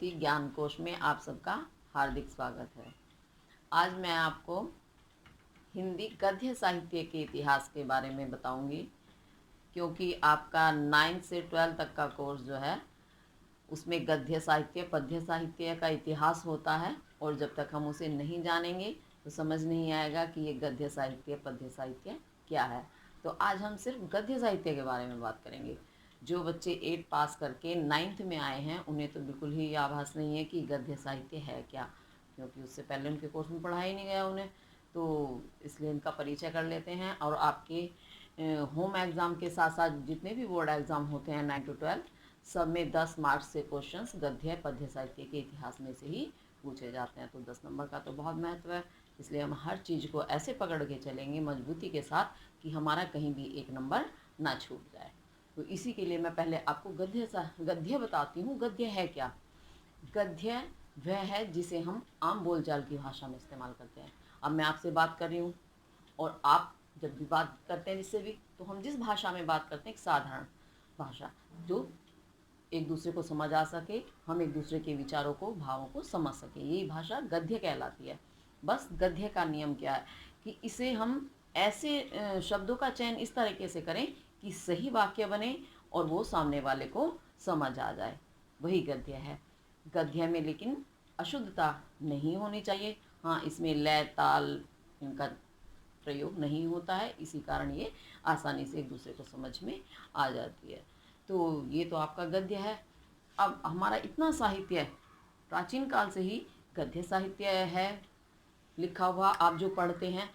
सरस्वती ज्ञान कोश में आप सबका हार्दिक स्वागत है। आज मैं आपको हिंदी गद्य साहित्य के इतिहास के बारे में बताऊंगी, क्योंकि आपका 9th से 12th तक का कोर्स जो है उसमें गद्य साहित्य पद्य साहित्य का इतिहास होता है, और जब तक हम उसे नहीं जानेंगे तो समझ नहीं आएगा कि ये गद्य साहित्य पद्य साहित्य क्या है। तो आज हम सिर्फ गद्य साहित्य के बारे में बात करेंगे। जो बच्चे 8 पास करके 9th में आए हैं उन्हें तो बिल्कुल ही आभास नहीं है कि गद्य साहित्य है क्या, क्योंकि उससे पहले उनके कोर्स में पढ़ाया ही नहीं गया उन्हें। तो इसलिए इनका परिचय कर लेते हैं। और आपके होम एग्ज़ाम के साथ साथ जितने भी बोर्ड एग्ज़ाम होते हैं 9 to 12 सब में 10 मार्क्स से क्वेश्चंस गद्य पद्य साहित्य के इतिहास में से ही पूछे जाते हैं। तो 10 नंबर का तो बहुत महत्व है, इसलिए हम हर चीज़ को ऐसे पकड़ के चलेंगे मजबूती के साथ कि हमारा कहीं भी एक नंबर ना छूट जाए। तो इसी के लिए मैं पहले आपको गद्य बताती हूँ। गद्य है क्या? गद्य वह है जिसे हम आम बोलचाल की भाषा में इस्तेमाल करते हैं। अब मैं आपसे बात कर रही हूँ और आप जब भी बात करते हैं जिससे भी, तो हम जिस भाषा में बात करते हैं एक साधारण भाषा जो एक दूसरे को समझ आ सके, हम एक दूसरे के विचारों को भावों को समझ सके, यही भाषा गद्य कहलाती है। बस गद्य का नियम क्या है कि इसे हम ऐसे शब्दों का चयन इस तरीके से करें कि सही वाक्य बने और वो सामने वाले को समझ आ जाए, वही गद्य है। गद्य में लेकिन अशुद्धता नहीं होनी चाहिए। हाँ, इसमें लय ताल इनका प्रयोग नहीं होता है, इसी कारण ये आसानी से एक दूसरे को समझ में आ जाती है। तो ये तो आपका गद्य है। अब हमारा इतना साहित्य प्राचीन काल से ही गद्य साहित्य है लिखा हुआ, आप जो पढ़ते हैं।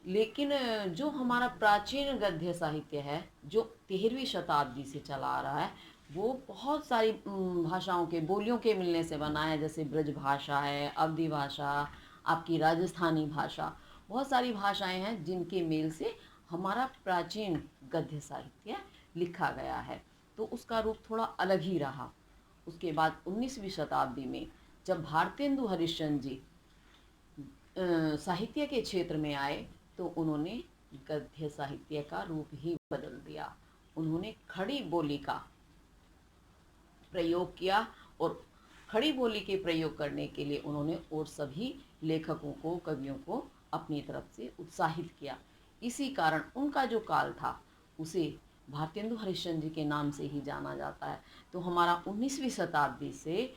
लेकिन जो हमारा प्राचीन गद्य साहित्य है जो 13वीं शताब्दी से चला आ रहा है, वो बहुत सारी भाषाओं के बोलियों के मिलने से बना है। जैसे ब्रज भाषा है, अवधी भाषा, आपकी राजस्थानी भाषा, बहुत सारी भाषाएं हैं जिनके मेल से हमारा प्राचीन गद्य साहित्य लिखा गया है। तो उसका रूप थोड़ा अलग ही रहा। उसके बाद 19वीं शताब्दी में जब भारतेंदु हरिश्चंद्र जी साहित्य के क्षेत्र में आए तो उन्होंने गद्य साहित्य का रूप ही बदल दिया। उन्होंने खड़ी बोली का प्रयोग किया, और खड़ी बोली के प्रयोग करने के लिए उन्होंने और सभी लेखकों को, कवियों को अपनी तरफ से उत्साहित किया। इसी कारण उनका जो काल था उसे भारतेंदु हरिश्चंद्र जी के नाम से ही जाना जाता है। तो हमारा 19वीं शताब्दी से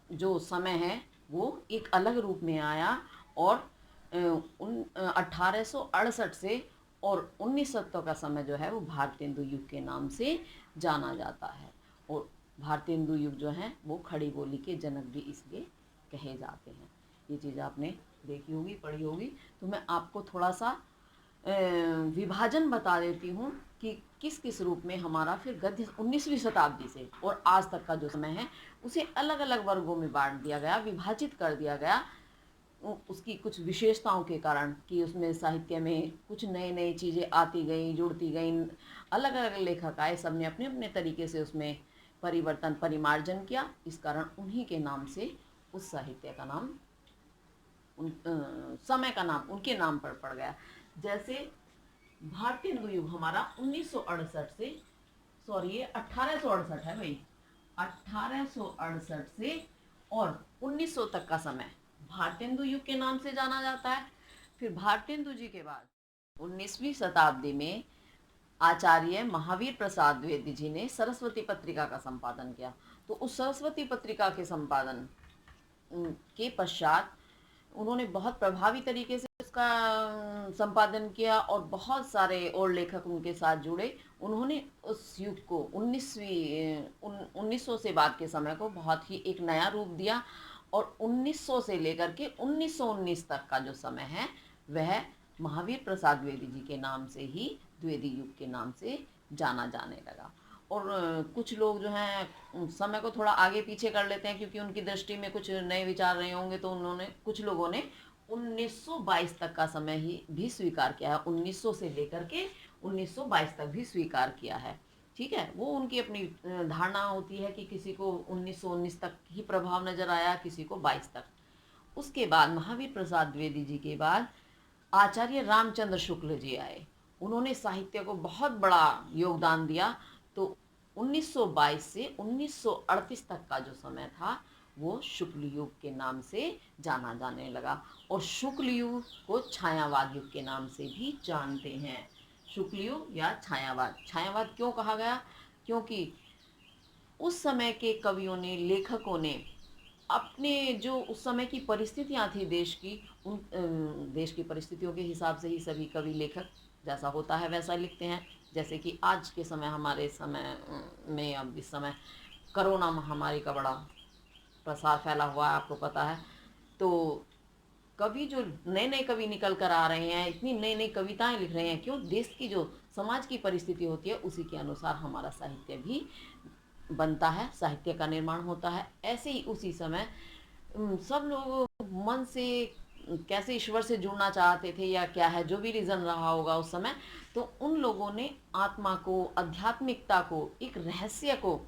जो समय है वो एक अलग रूप में आया, और 1868 से और 1970 का समय जो है वो भारतेंदु युग के नाम से जाना जाता है। और भारतेंदु युग जो है वो खड़ी बोली के जनक भी इसलिए कहे जाते हैं। ये चीज़ आपने देखी होगी, पढ़ी होगी। तो मैं आपको थोड़ा सा विभाजन बता देती हूँ कि किस किस रूप में हमारा फिर गद्य 19वीं शताब्दी से और आज तक का जो समय है उसे अलग अलग वर्गों में बांट दिया गया, विभाजित कर दिया गया उसकी कुछ विशेषताओं के कारण, कि उसमें साहित्य में कुछ नई नई चीज़ें आती गई, जुड़ती गई। अलग अलग लेखक आए, सब ने अपने अपने तरीके से उसमें परिवर्तन परिमार्जन किया। इस कारण उन्हीं के नाम से उस साहित्य का नाम समय का नाम उनके नाम पर पड़ गया। जैसे भारतेंदु युग हमारा 1968 से, सॉरी ये 1868 है भाई, 1868 से और 1900 तक का समय भारतेंदु युग के नाम से जाना जाता है। फिर भारतेंदु जी के बाद 19वीं शताब्दी में आचार्य महावीर प्रसाद द्विवेदी जी ने सरस्वती पत्रिका का संपादन किया। तो उस सरस्वती पत्रिका के संपादन के पश्चात उन्होंने बहुत प्रभावी तरीके से उसका संपादन किया, और बहुत सारे और लेखक उनके साथ जुड़े। उन्होंने उस युग को 1900 से बाद के समय को बहुत ही एक नया रूप दिया, और 1900 से लेकर के 1919 तक का जो समय है वह महावीर प्रसाद द्विवेदी जी के नाम से ही, द्विवेदी युग के नाम से जाना जाने लगा। और कुछ लोग जो हैं समय को थोड़ा आगे पीछे कर लेते हैं, क्योंकि उनकी दृष्टि में कुछ नए विचार रहे होंगे, तो उन्होंने, कुछ लोगों ने 1922 तक का समय ही भी स्वीकार किया है। 1900 से लेकर के 1922 तक भी स्वीकार किया है। ठीक है, वो उनकी अपनी धारणा होती है कि किसी को 1919 तक ही प्रभाव नजर आया, किसी को 22 तक। उसके बाद महावीर प्रसाद द्विवेदी जी के बाद आचार्य रामचंद्र शुक्ल जी आए। उन्होंने साहित्य को बहुत बड़ा योगदान दिया। तो 1922 से 1938 तक का जो समय था वो शुक्ल युग के नाम से जाना जाने लगा, और शुक्ल युग को छायावाद युग के नाम से भी जानते हैं। शुक्ल युग या छायावाद। छायावाद क्यों कहा गया? क्योंकि उस समय के कवियों ने, लेखकों ने अपने जो उस समय की परिस्थितियां थी देश की, उन देश की परिस्थितियों के हिसाब से ही सभी कवि लेखक जैसा होता है वैसा लिखते हैं। जैसे कि आज के समय, हमारे समय में, अब इस समय कोरोना महामारी का बड़ा प्रसार फैला हुआ है, आपको पता है। तो कवि जो नए नए कवि निकल कर आ रहे हैं, इतनी नई नई कविताएं लिख रहे हैं, क्यों? देश की जो समाज की परिस्थिति होती है उसी के अनुसार हमारा साहित्य भी बनता है, साहित्य का निर्माण होता है। ऐसे ही उसी समय सब लोग मन से कैसे ईश्वर से जुड़ना चाहते थे, या क्या है, जो भी रीज़न रहा होगा उस समय, तो उन लोगों ने आत्मा को, आध्यात्मिकता को, एक रहस्य को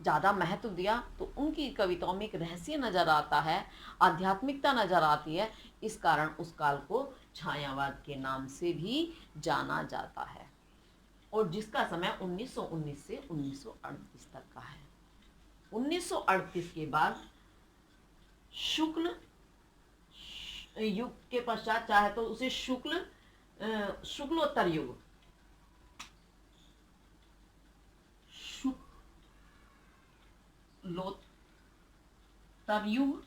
ज़्यादा महत्व दिया। तो उनकी कविताओं में एक रहस्य नज़र आता है, आध्यात्मिकता नज़र आती है। इस कारण उस काल को छायावाद के नाम से भी जाना जाता है, और जिसका समय 1919 से 1938 तक का है। 1938 के बाद शुक्ल युग के पश्चात, चाहे तो उसे शुक्लोत्तर युग, शुक्लोत्तर युग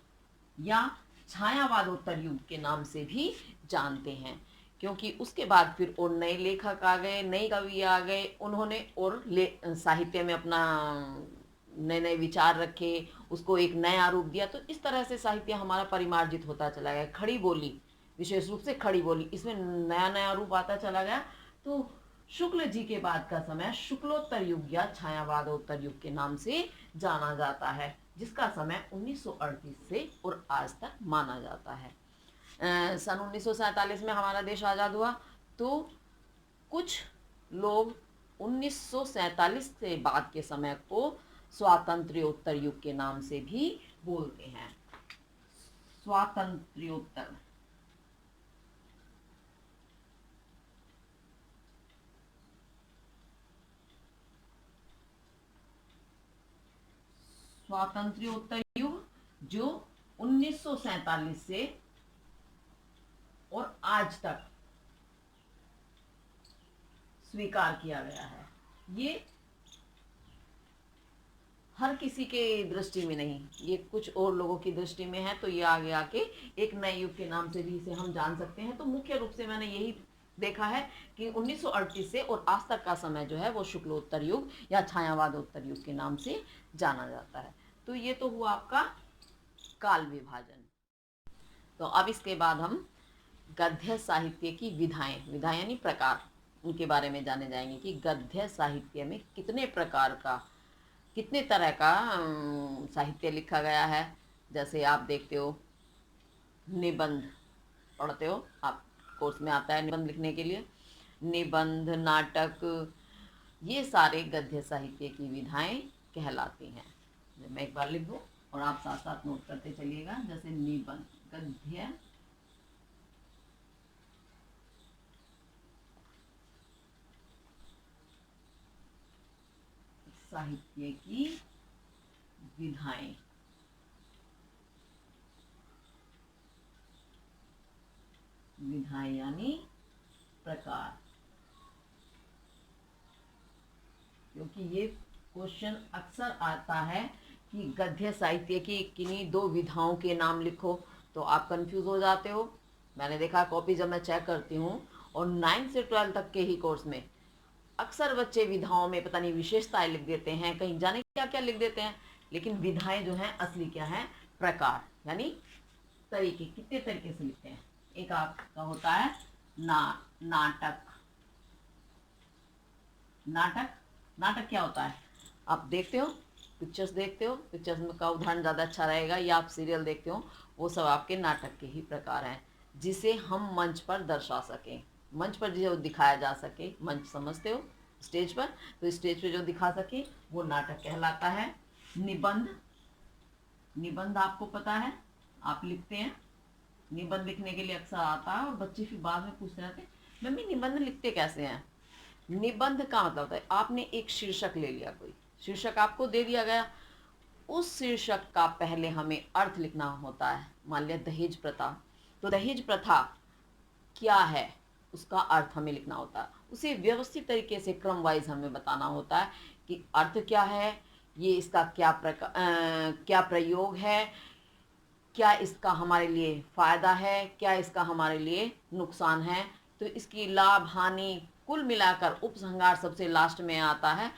या छायावादोत्तर युग के नाम से भी जानते हैं। क्योंकि उसके बाद फिर और नए लेखक आ गए, नए कवि आ गए, उन्होंने और साहित्य में अपना नए नए विचार रखे, उसको एक नया रूप दिया। तो इस तरह से साहित्य हमारा परिमार्जित होता चला गया। खड़ी बोली, विशेष रूप से खड़ी बोली, इसमें नया नया रूप आता चला गया। तो शुक्ल जी के बाद का समय शुक्लोत्तर युग या छायावादोत्तर युग के नाम से जाना जाता है, जिसका समय 1938 से और आज तक माना जाता है। सन 1947 में हमारा देश आज़ाद हुआ, तो कुछ लोग 1947 से बाद के समय को स्वातंत्र्योत्तर युग के नाम से भी बोलते हैं। स्वातंत्र्योत्तर, स्वातंत्र्योत्तर युग जो 1947 से और आज तक स्वीकार किया गया है। ये हर किसी के दृष्टि में नहीं, ये कुछ और लोगों की दृष्टि में है, तो ये आगे आके एक नए युग के नाम से भी इसे हम जान सकते हैं। तो मुख्य रूप से मैंने यही देखा है कि 1938 से और आज तक का समय जो है वो शुक्लोत्तर युग या छायावादोत्तर युग के नाम से जाना जाता है। तो ये तो हुआ आपका काल विभाजन। तो अब इसके बाद हम गद्य साहित्य की विधाएं, विधाएं यानी प्रकार, उनके बारे में जाने जाएंगे कि गद्य साहित्य में कितने प्रकार का, कितने तरह का साहित्य लिखा गया है। जैसे आप देखते हो, निबंध पढ़ते हो, आप कोर्स में आता है निबंध लिखने के लिए, निबंध, नाटक, ये सारे गद्य साहित्य की विधाएं कहलाती हैं। मैं एक बार लिख दूँ और आप साथ साथ नोट करते चलिएगा। जैसे निबंध, गद्य साहित्य की विधाएं, विधाएं यानी प्रकार। क्योंकि ये क्वेश्चन अक्सर आता है कि गद्य साहित्य की किन्हीं दो विधाओं के नाम लिखो, तो आप कंफ्यूज हो जाते हो। मैंने देखा कॉपी जब मैं चेक करती हूँ, और 9 से 12 तक के ही कोर्स में अक्सर बच्चे विधाओं में पता नहीं विशेषताएं लिख देते हैं, कहीं जाने क्या क्या लिख देते हैं, लेकिन विधाएं जो हैं असली क्या है? प्रकार, यानी तरीके, कितने तरीके से लिखते हैं। एक आपका होता है नाटक। नाटक क्या होता है? आप देखते हो, पिक्चर्स देखते हो, पिक्चर्स में का उदाहरण ज़्यादा अच्छा रहेगा, या आप सीरियल देखते हो, वो सब आपके नाटक के ही प्रकार हैं, जिसे हम मंच पर दर्शा सकें, मंच पर जो दिखाया जा सके। मंच समझते हो, स्टेज पर, तो स्टेज पे जो दिखा सके वो नाटक कहलाता है। निबंध आपको पता है, आप लिखते हैं, निबंध लिखने के लिए अक्सर आता है, और बच्चे फिर बाद में पूछते रहते हैं, मम्मी निबंध लिखते कैसे हैं? निबंध का मतलब होता है आपने एक शीर्षक ले लिया कोई, शीर्षक आपको दे दिया गया, उस शीर्षक का पहले हमें अर्थ लिखना होता है। मान लिया दहेज प्रथा, तो दहेज प्रथा क्या है उसका अर्थ हमें लिखना होता है। उसे व्यवस्थित तरीके से क्रम वाइज हमें बताना होता है कि अर्थ क्या है, ये इसका क्या प्रयोग है, क्या इसका हमारे लिए फ़ायदा है, क्या इसका हमारे लिए नुकसान है। तो इसकी लाभ हानि कुल मिलाकर उपसंहार सबसे लास्ट में आता है।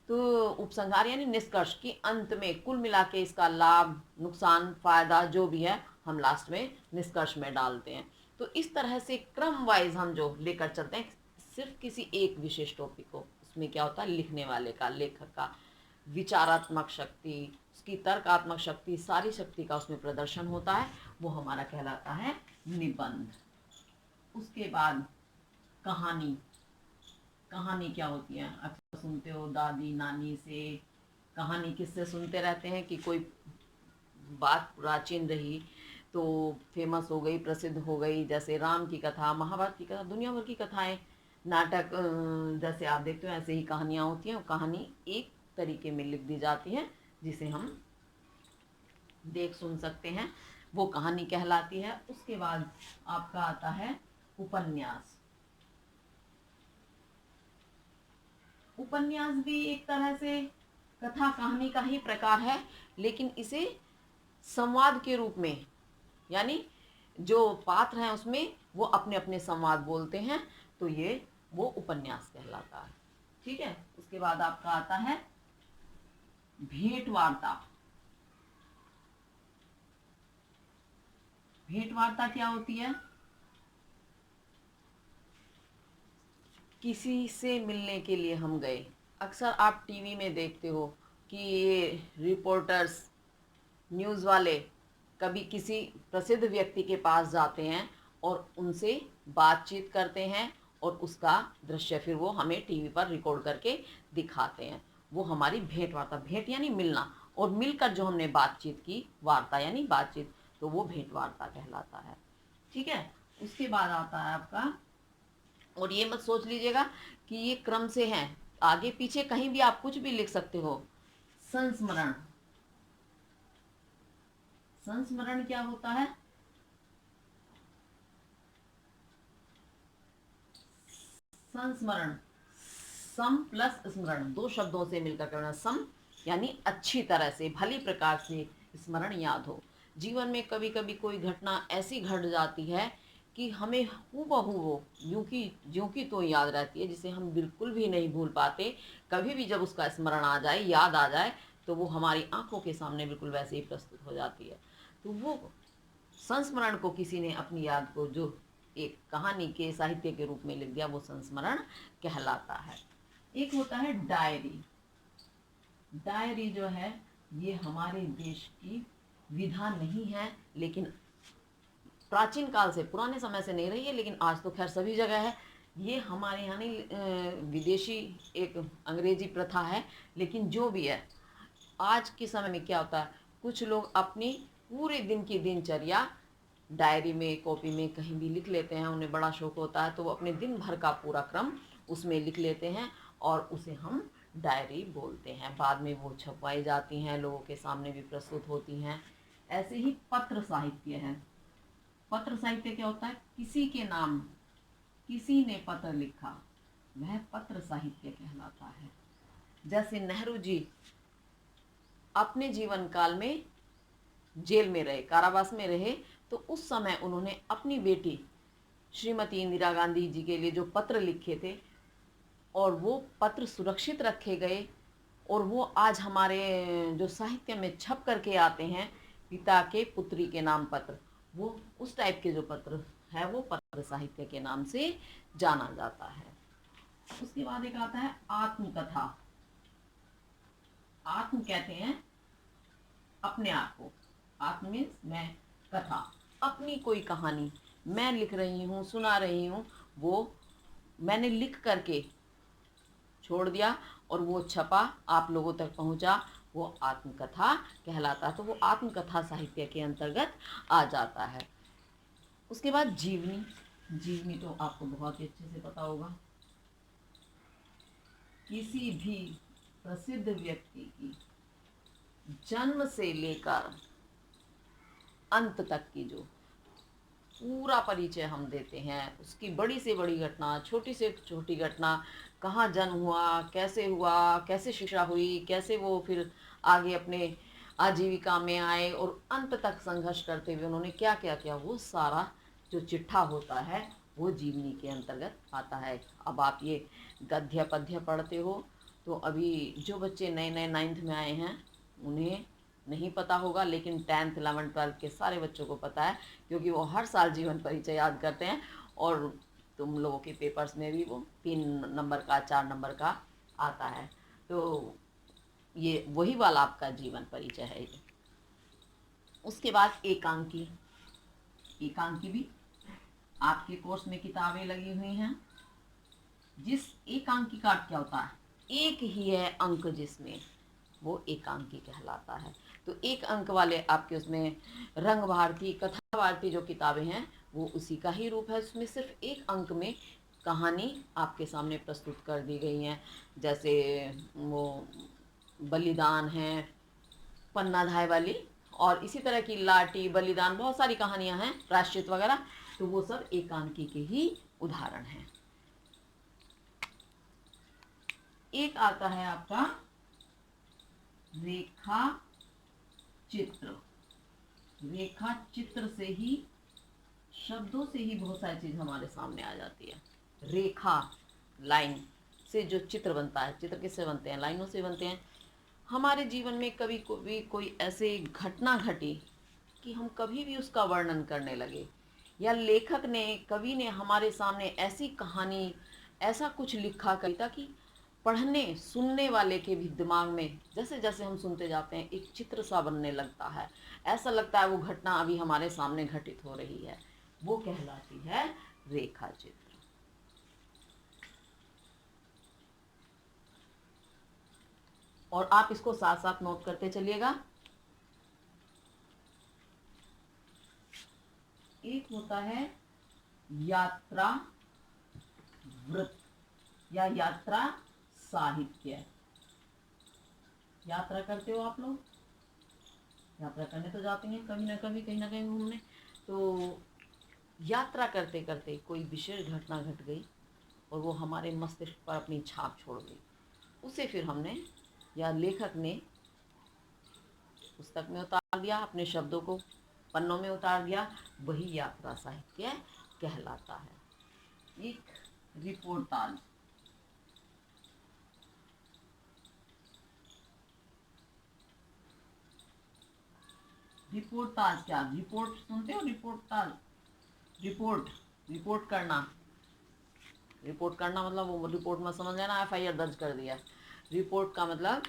तो उपसंहार यानी निष्कर्ष की अंत में कुल मिला के इसका लाभ नुकसान फ़ायदा जो भी है हम लास्ट में निष्कर्ष में डालते हैं। तो इस तरह से क्रम वाइज हम जो लेकर चलते हैं सिर्फ किसी एक विशेष टॉपिक को, उसमें क्या होता है लिखने वाले का, लेखक का विचारात्मक शक्ति, उसकी तर्कात्मक शक्ति, सारी शक्ति का उसमें प्रदर्शन होता है, वो हमारा कहलाता है निबंध। उसके बाद कहानी। कहानी क्या होती है, अक्सर सुनते हो दादी नानी से कहानी किससे सुनते रहते हैं कि कोई बात प्राचीन रही तो फेमस हो गई, प्रसिद्ध हो गई, जैसे राम की कथा, महाभारत की कथा, दुनिया भर की कथाएं, नाटक जैसे आप देखते हो ऐसे ही कहानियाँ होती हैं। कहानी एक तरीके में लिख दी जाती है जिसे हम देख सुन सकते हैं, वो कहानी कहलाती है। उसके बाद आपका आता है उपन्यास। उपन्यास भी एक तरह से कथा कहानी का ही प्रकार है, लेकिन इसे संवाद के रूप में, यानी जो पात्र हैं उसमें वो अपने अपने संवाद बोलते हैं, तो ये वो उपन्यास कहलाता है। ठीक है। उसके बाद आपका आता है भेंट वार्ता। भेंट वार्ता क्या होती है, किसी से मिलने के लिए हम गए। अक्सर आप टीवी में देखते हो कि ये रिपोर्टर्स, न्यूज़ वाले कभी किसी प्रसिद्ध व्यक्ति के पास जाते हैं और उनसे बातचीत करते हैं और उसका दृश्य फिर वो हमें टीवी पर रिकॉर्ड करके दिखाते हैं। वो हमारी भेंट वार्ता, भेंट यानी मिलना, और मिलकर जो हमने बातचीत की, वार्ता यानी बातचीत, तो वो भेंट वार्ता कहलाता है। ठीक है। उसके बाद आता है आपका, और ये मत सोच लीजिएगा कि ये क्रम से हैं, आगे पीछे कहीं भी आप कुछ भी लिख सकते हो। संस्मरण। संस्मरण क्या होता है, संस्मरण सम प्लस स्मरण, दो शब्दों से मिलकर करना। सम यानी अच्छी तरह से, भली प्रकार से स्मरण याद हो। जीवन में कभी कभी कोई घटना ऐसी घट जाती है कि हमें हूबहू वो यूं की तो याद रहती है, जिसे हम बिल्कुल भी नहीं भूल पाते। कभी भी जब उसका स्मरण आ जाए, याद आ जाए, तो वो हमारी आंखों के सामने बिल्कुल वैसे ही प्रस्तुत हो जाती है। तो वो संस्मरण को किसी ने अपनी याद को जो एक कहानी के साहित्य के रूप में लिख दिया, वो संस्मरण कहलाता है। एक होता है डायरी। डायरी जो है ये हमारे देश की विधा नहीं है, लेकिन प्राचीन काल से, पुराने समय से नहीं रही है, लेकिन आज तो खैर सभी जगह है। ये हमारे यहाँ नहीं, विदेशी एक अंग्रेजी प्रथा है, लेकिन जो भी है आज के समय में क्या होता है, कुछ लोग अपनी पूरे दिन की दिनचर्या डायरी में, कॉपी में कहीं भी लिख लेते हैं। उन्हें बड़ा शौक होता है, तो वो अपने दिन भर का पूरा क्रम उसमें लिख लेते हैं और उसे हम डायरी बोलते हैं। बाद में वो छपवाई जाती हैं, लोगों के सामने भी प्रस्तुत होती हैं। ऐसे ही पत्र साहित्य है। पत्र साहित्य क्या होता है, किसी के नाम किसी ने पत्र लिखा, वह पत्र साहित्य कहलाता है। जैसे नेहरू जी अपने जीवन काल में जेल में रहे, कारावास में रहे, तो उस समय उन्होंने अपनी बेटी श्रीमती इंदिरा गांधी जी के लिए जो पत्र लिखे थे, और वो पत्र सुरक्षित रखे गए, और वो आज हमारे जो साहित्य में छप करके आते हैं, पिता के पुत्री के नाम पत्र, वो उस टाइप के जो पत्र है वो पत्र साहित्य के नाम से जाना जाता है। उसके बाद एक आता है आत्मकथा। आत्म कहते हैं अपने आप को, आत्म मीन्स मैं, कथा अपनी कोई कहानी मैं लिख रही हूँ, सुना रही हूँ, वो मैंने लिख करके छोड़ दिया और वो छपा, आप लोगों तक पहुँचा, वो आत्मकथा कहलाता है। तो वो आत्मकथा साहित्य के अंतर्गत आ जाता है। उसके बाद जीवनी। जीवनी तो आपको बहुत ही अच्छे से पता होगा। किसी भी प्रसिद्ध व्यक्ति की जन्म से लेकर अंत तक की जो पूरा परिचय हम देते हैं, उसकी बड़ी से बड़ी घटना, छोटी से छोटी घटना, कहाँ जन्म हुआ, कैसे शिक्षा हुई, कैसे वो फिर आगे अपने आजीविका में आए और अंत तक संघर्ष करते हुए उन्होंने क्या क्या किया, वो सारा जो चिट्ठा होता है वो जीवनी के अंतर्गत आता है। अब आप ये गद्य पद्य पढ़ते हो तो अभी जो बच्चे नए नए 9th में आए हैं उन्हें नहीं पता होगा, लेकिन 10th 11th 12th के सारे बच्चों को पता है, क्योंकि वो हर साल जीवन परिचय याद करते हैं और तुम लोगों के पेपर्स में भी वो 3 नंबर का 4 नंबर का आता है। तो ये वही वाला आपका जीवन परिचय है ये। उसके बाद एकांकी भी आपके कोर्स में किताबें लगी हुई हैं। जिस एकांकी का क्या होता है, एक ही है अंक जिसमें, वो एकांकी कहलाता है। तो एक अंक वाले आपके उसमें रंग भारती, कथा भारती जो किताबें हैं वो उसी का ही रूप है। उसमें सिर्फ एक अंक में कहानी आपके सामने प्रस्तुत कर दी गई हैं, जैसे वो बलिदान है, पन्ना धाय वाली, और इसी तरह की लाटी, बलिदान, बहुत सारी कहानियां हैं, प्रायश्चित वगैरह, तो वो सब एकांकी के ही उदाहरण हैं। एक आता है आपका रेखा चित्र। रेखा चित्र से ही, शब्दों से ही बहुत सारी चीज हमारे सामने आ जाती है। रेखा, लाइन से जो चित्र बनता है, चित्र किससे बनते हैं, लाइनों से बनते हैं। हमारे जीवन में कभी कोई ऐसे घटना घटी कि हम कभी भी उसका वर्णन करने लगे, या लेखक ने, कवि ने हमारे सामने ऐसी कहानी, ऐसा कुछ लिखा कविता कि पढ़ने सुनने वाले के भी दिमाग में जैसे जैसे हम सुनते जाते हैं एक चित्र सा बनने लगता है, ऐसा लगता है वो घटना अभी हमारे सामने घटित हो रही है, वो कहलाती है रेखा चित्र। और आप इसको साथ साथ नोट करते चलिएगा। एक होता है यात्रा वृत्त या यात्रा साहित्य। यात्रा करते हो आप लोग, यात्रा करने तो जाते हैं कभी ना कभी, कहीं ना कहीं घूमने। तो यात्रा करते करते कोई विशेष घटना घट गई और वो हमारे मस्तिष्क पर अपनी छाप छोड़ गई, उसे फिर हमने या लेखक ने पुस्तक में उतार दिया, अपने शब्दों को पन्नों में उतार दिया, वही यात्रा साहित्य कहलाता है। एक रिपोर्टाज, रिपोर्टाज क्या, रिपोर्ट सुनते हो, रिपोर्टाज, रिपोर्ट करना, रिपोर्ट करना मतलब वो रिपोर्ट में समझ लेना FIR दर्ज कर दिया। रिपोर्ट का मतलब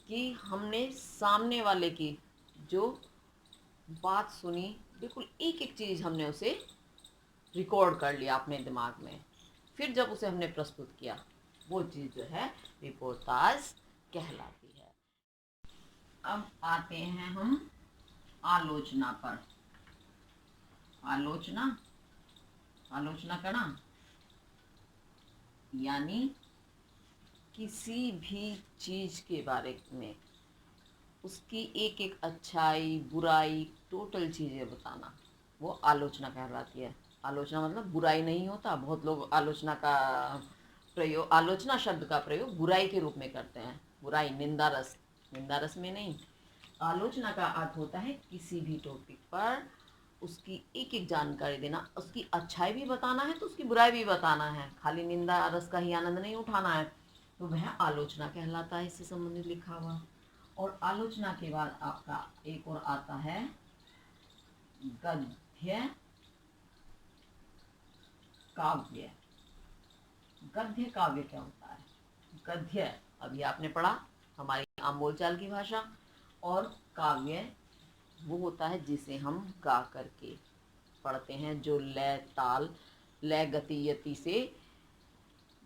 कि हमने सामने वाले की जो बात सुनी, बिल्कुल एक एक चीज़ हमने उसे रिकॉर्ड कर लिया अपने दिमाग में, फिर जब उसे हमने प्रस्तुत किया, वो चीज़ जो है रिपोर्टाज कहलाती है। अब आते हैं हम आलोचना पर। आलोचना करना यानी किसी भी चीज़ के बारे में उसकी एक एक अच्छाई बुराई टोटल चीज़ें बताना, वो आलोचना कहलाती है। आलोचना मतलब बुराई नहीं होता, बहुत लोग आलोचना का प्रयोग, आलोचना शब्द का प्रयोग बुराई के रूप में करते हैं, बुराई, निंदा रस में नहीं। आलोचना का अर्थ होता है किसी भी टॉपिक पर उसकी एक एक जानकारी देना, उसकी अच्छाई भी बताना है तो उसकी बुराई भी बताना है, खाली निंदा रस का ही आनंद नहीं उठाना है, तो वह आलोचना कहलाता है, इससे संबंधित लिखा हुआ। और आलोचना के बाद आपका एक और आता है गद्य काव्य। गद्य काव्य क्या होता है, गद्य अभी आपने पढ़ा हमारी आम बोलचाल की भाषा, और काव्य वो होता है जिसे हम गा करके पढ़ते हैं, जो लय ताल, लय गति यति से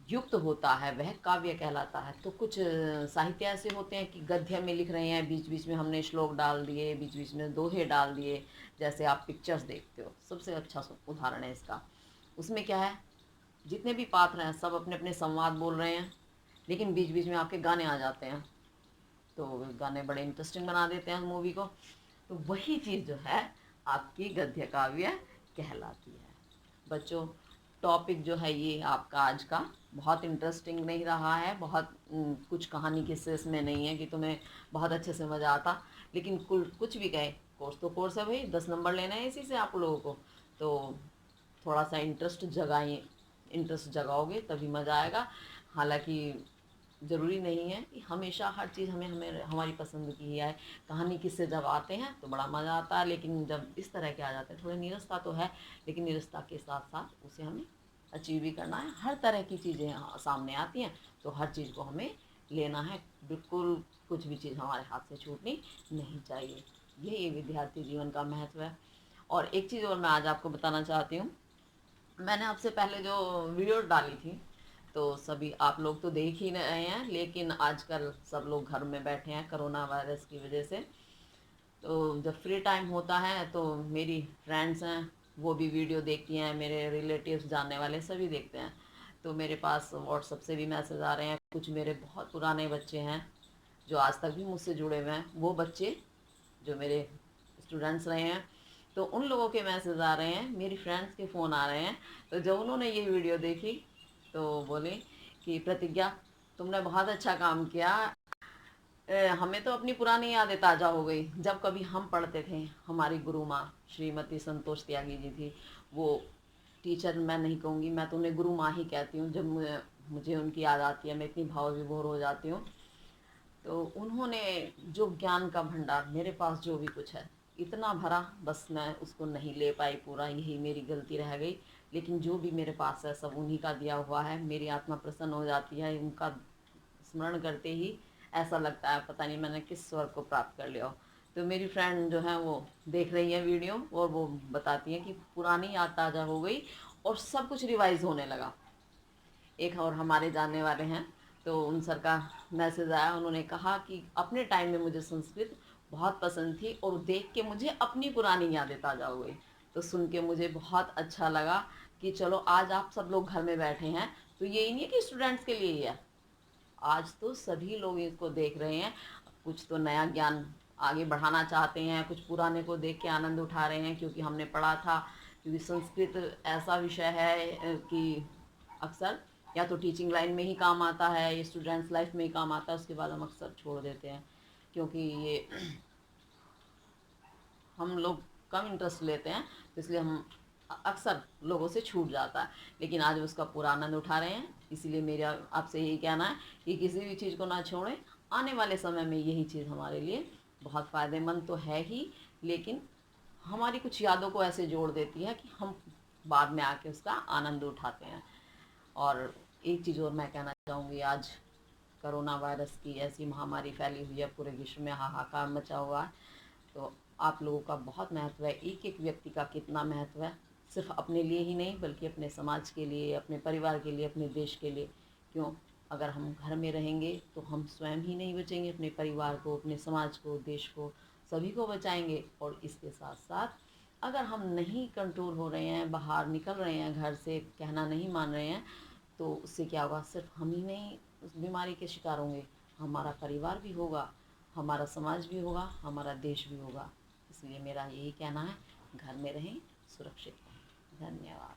युक्त होता है, वह काव्य कहलाता है। तो कुछ साहित्य ऐसे होते हैं कि गद्य में लिख रहे हैं, बीच बीच में हमने श्लोक डाल दिए, बीच बीच में दोहे डाल दिए, जैसे आप पिक्चर्स देखते हो, सबसे अच्छा उदाहरण है इसका। उसमें क्या है, जितने भी पात्र हैं सब अपने अपने संवाद बोल रहे हैं, लेकिन बीच बीच में आपके गाने आ जाते हैं, तो गाने बड़े इंटरेस्टिंग बना देते हैं मूवी को। तो वही चीज़ जो है आपकी गद्य काव्य कहलाती है। बच्चों, टॉपिक जो है ये आपका आज का बहुत इंटरेस्टिंग नहीं रहा है, बहुत कुछ कहानी किस्से इसमें नहीं है कि तुम्हें बहुत अच्छे से मज़ा आता, लेकिन कुछ भी कहे, कोर्स तो कोर्स है भाई, 10 नंबर लेना है इसी से आप लोगों को। तो थोड़ा सा इंटरेस्ट जगाओगे तभी मज़ा आएगा। हालांकि ज़रूरी नहीं है कि हमेशा हर चीज़ हमें हमें हमारी पसंद की ही आए। कहानी किस्से जब आते हैं तो बड़ा मज़ा आता है, लेकिन जब इस तरह के आ जाते हैं, थोड़ी नीरसता तो है, लेकिन नीरसता के साथ साथ उसे हमें अचीव भी करना है। हर तरह की चीज़ें सामने आती हैं, तो हर चीज़ को हमें लेना है, बिल्कुल कुछ भी चीज़ हमारे हाथ से छूटनी नहीं चाहिए। यही विद्यार्थी जीवन का महत्व है। और एक चीज़ और मैं आज आपको बताना चाहती हूँ। मैंने आपसे पहले जो वीडियो डाली थी, तो सभी आप लोग तो देख ही रहे हैं, लेकिन आजकल सब लोग घर में बैठे हैं कोरोना वायरस की वजह से। तो जब फ्री टाइम होता है तो मेरी फ्रेंड्स हैं वो भी वीडियो देखती हैं, मेरे रिलेटिव्स जानने वाले सभी देखते हैं। तो मेरे पास व्हाट्सएप से भी मैसेज आ रहे हैं, कुछ मेरे बहुत पुराने बच्चे हैं जो आज तक भी मुझसे जुड़े हुए हैं, वो बच्चे जो मेरे स्टूडेंट्स रहे हैं, तो उन लोगों के मैसेज आ रहे हैं, मेरी फ्रेंड्स के फ़ोन आ रहे हैं। तो जब उन्होंने ये वीडियो देखी तो बोले कि प्रतिज्ञा, तुमने बहुत अच्छा काम किया। हमें तो अपनी पुरानी यादें ताज़ा हो गई, जब कभी हम पढ़ते थे। हमारी गुरु माँ श्रीमती संतोष त्यागी जी थी, वो टीचर मैं नहीं कहूँगी, मैं तो उन्हें गुरु माँ ही कहती हूँ। जब मुझे उनकी याद आती है मैं इतनी भाव विभोर हो जाती हूँ। तो उन्होंने जो ज्ञान का भंडार मेरे पास जो भी कुछ है इतना भरा, बस मैं उसको नहीं ले पाई पूरा, यही मेरी गलती रह गई। लेकिन जो भी मेरे पास है सब उन्हीं का दिया हुआ है। मेरी आत्मा प्रसन्न हो जाती है उनका स्मरण करते ही। ऐसा लगता है पता नहीं मैंने किस स्वर्ग को प्राप्त कर लिया हो। तो मेरी फ्रेंड जो है वो देख रही है वीडियो, और वो बताती है कि पुरानी याद ताज़ा हो गई और सब कुछ रिवाइज होने लगा। एक और हमारे जानने वाले हैं, तो उन सर का मैसेज आया, उन्होंने कहा कि अपने टाइम में मुझे संस्कृत बहुत पसंद थी और देख के मुझे अपनी पुरानी यादें ताज़ा हो गई। तो सुन के मुझे बहुत अच्छा लगा कि चलो आज आप सब लोग घर में बैठे हैं, तो ये ही नहीं है कि स्टूडेंट्स के लिए ही है, आज तो सभी लोग इसको देख रहे हैं। कुछ तो नया ज्ञान आगे बढ़ाना चाहते हैं, कुछ पुराने को देख के आनंद उठा रहे हैं, क्योंकि हमने पढ़ा था। क्योंकि संस्कृत ऐसा विषय है कि अक्सर या तो टीचिंग लाइन में ही काम आता है, या स्टूडेंट्स लाइफ में ही काम आता है, उसके बाद हम अक्सर छोड़ देते हैं, क्योंकि ये हम लोग कम इंटरेस्ट लेते हैं, तो इसलिए हम अक्सर लोगों से छूट जाता है। लेकिन आज उसका पूरा आनंद उठा रहे हैं, इसीलिए मेरा आपसे यही कहना है कि किसी भी चीज़ को ना छोड़ें। आने वाले समय में यही चीज़ हमारे लिए बहुत फ़ायदेमंद तो है ही, लेकिन हमारी कुछ यादों को ऐसे जोड़ देती है कि हम बाद में आके उसका आनंद उठाते हैं। और एक चीज़ और मैं कहना चाहूँगी, आज कोरोना वायरस की ऐसी महामारी फैली हुई है, पूरे विश्व में हाहाकार मचा हुआ है। तो आप लोगों का बहुत महत्व है, एक एक व्यक्ति का कितना महत्व है, सिर्फ अपने लिए ही नहीं बल्कि अपने समाज के लिए, अपने परिवार के लिए, अपने देश के लिए। क्यों? अगर हम घर में रहेंगे तो हम स्वयं ही नहीं बचेंगे, अपने परिवार को, अपने समाज को, देश को, सभी को बचाएंगे। और इसके साथ साथ अगर हम नहीं कंट्रोल हो रहे हैं, बाहर निकल रहे हैं घर से, कहना नहीं मान रहे हैं, तो उससे क्या होगा? सिर्फ हम ही नहीं उस बीमारी के शिकार होंगे, हमारा परिवार भी होगा, हमारा समाज भी होगा, हमारा देश भी होगा। इसलिए मेरा यही कहना है, घर में रहें, सुरक्षित रहें। धन्यवाद।